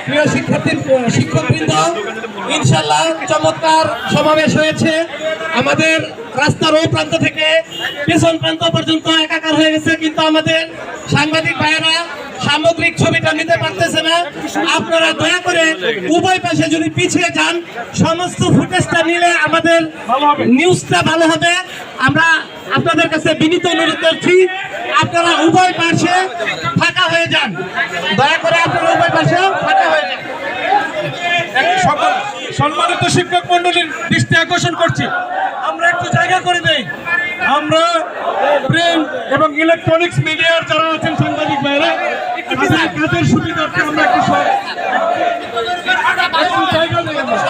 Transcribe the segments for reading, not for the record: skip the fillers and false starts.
প্রিয় শিক্ষকবৃন্দ, ইনশাল্লাহ চমৎকার সমাবেশ হয়েছে। আমাদের রাস্তার ওই প্রান্ত থেকে পেছন প্রান্ত পর্যন্ত একাকার হয়ে গেছে, কিন্তু আমাদের সাংবাদিক ভাইয়েরা সামগ্রিক ছবিটা নিতে পারতেছে না। আপনারা দয়া করে উভয় পাশে যদি পিছিয়ে যান, সমস্ত ফুটেজটা নিলে আমাদের নিউজটা ভালো হবে। আমরা আপনাদের কাছে বিনীত অনুরোধ করছি, আপনারা উভয় পাশে ফাঁকা হয়ে যান, দয়া করে আপনারা উভয় পাশে ফাঁকা হয়ে যান। সকল সম্মানিত শিক্ষক মন্ডলীর দৃষ্টি আকর্ষণ করছি, আমরা একটু জায়গা করে দেই। আমরা প্রিন্ট এবং ইলেকট্রনিক্স মিডিয়ার যারা আছেন সাংবাদিক ভাইরা, কাজের সুবিধার্থে আমরা একটু জায়গা দেই।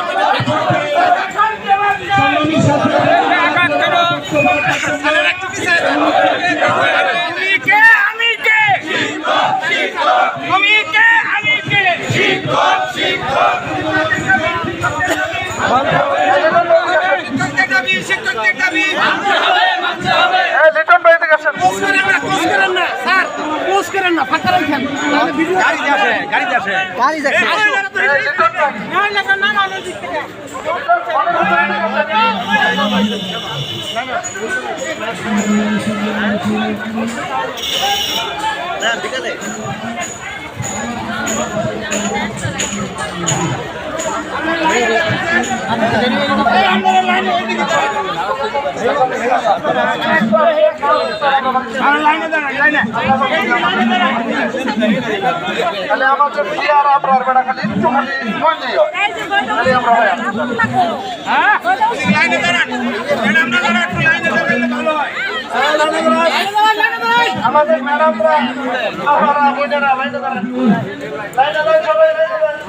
আমাদের ম্যাডামরা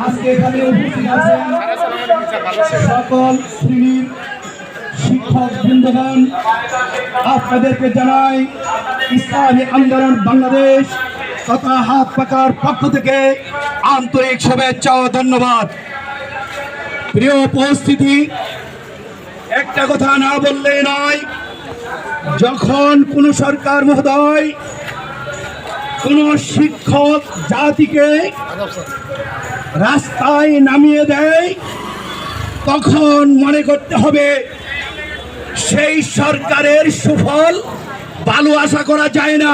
আজকে এখানে উপস্থিত আছেন সকল শ্রেণীর শিক্ষক বৃন্দগণ, আপনাদেরকে জানাই ইসলামী আন্দোলন বাংলাদেশ তথা হাত পাকার পক্ষ থেকে আন্তরিক শুভেচ্ছা ও ধন্যবাদ। প্রিয় উপস্থিতি, একটা কথা না বললে নয়, যখন কোন সরকার মহোদয় কোন শিক্ষক জাতিকে রাস্তায় নামিয়ে দেয়, তখন মনে করতে হবে সেই সরকারের সুফল ভালো আশা করা যায় না।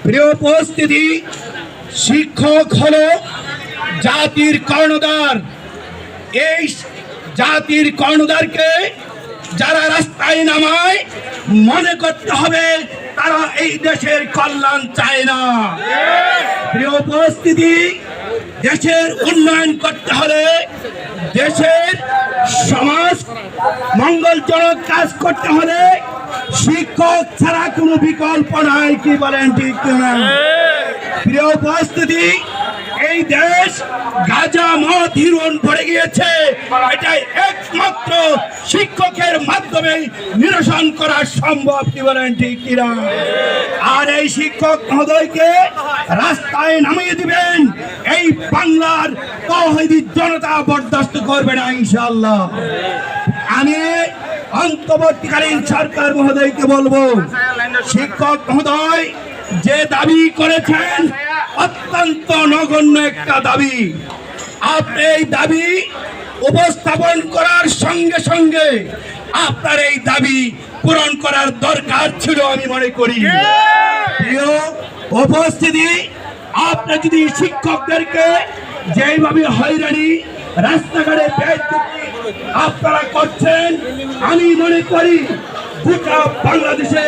প্রিয় উপস্থিতি, শিক্ষক হলো জাতির কর্ণধার। এই জাতির কর্ণধারকে যারা রাস্তায় নামায়, মনে করতে হবে তারা এই দেশের কল্যাণ চায় না। প্রিয় উপস্থিতি, দেশের উন্নয়ন করতে হলে, দেশের সমাজ মঙ্গলজনক কাজ করতে হলে শিক্ষক ছাড়া কোনো বিকল্প নাই। কি বলেন, ঠিক কিনা? প্রিয় উপস্থিতি, এই দেশ গাঁজা মদ হিরোইন ভরে গিয়েছে, এটাই একমাত্র শিক্ষকের মাধ্যমে নিরসন করা সম্ভব। কি বলেন, ঠিক কিনা? আর এই শিক্ষক মহোদয়কে রাস্তায় নামিয়ে দিবেন, এই বাংলার তৌহিদি জনতা বরদাস্ত করবে না ইনশাআল্লাহ। আমি অন্তর্বর্তীকালীন সরকার মহোদয়কে বলবো, শিক্ষক মহোদয় যে দাবি করেছেন অত্যন্ত নগণ্য একটা দাবি। আপনি এই দাবি উপস্থাপন করার সঙ্গে সঙ্গে আপনার এই দাবি পূরণ করার দরকার ছিল আমি মনে করি। প্রিয় উপস্থিতি, আপনি যদি শিক্ষকদেরকে যেভাবে হয়রানি, রাস্তাঘাটে বেইজ্জতি আপনারা করছেন, আমি মনে করি গোটা বাংলাদেশে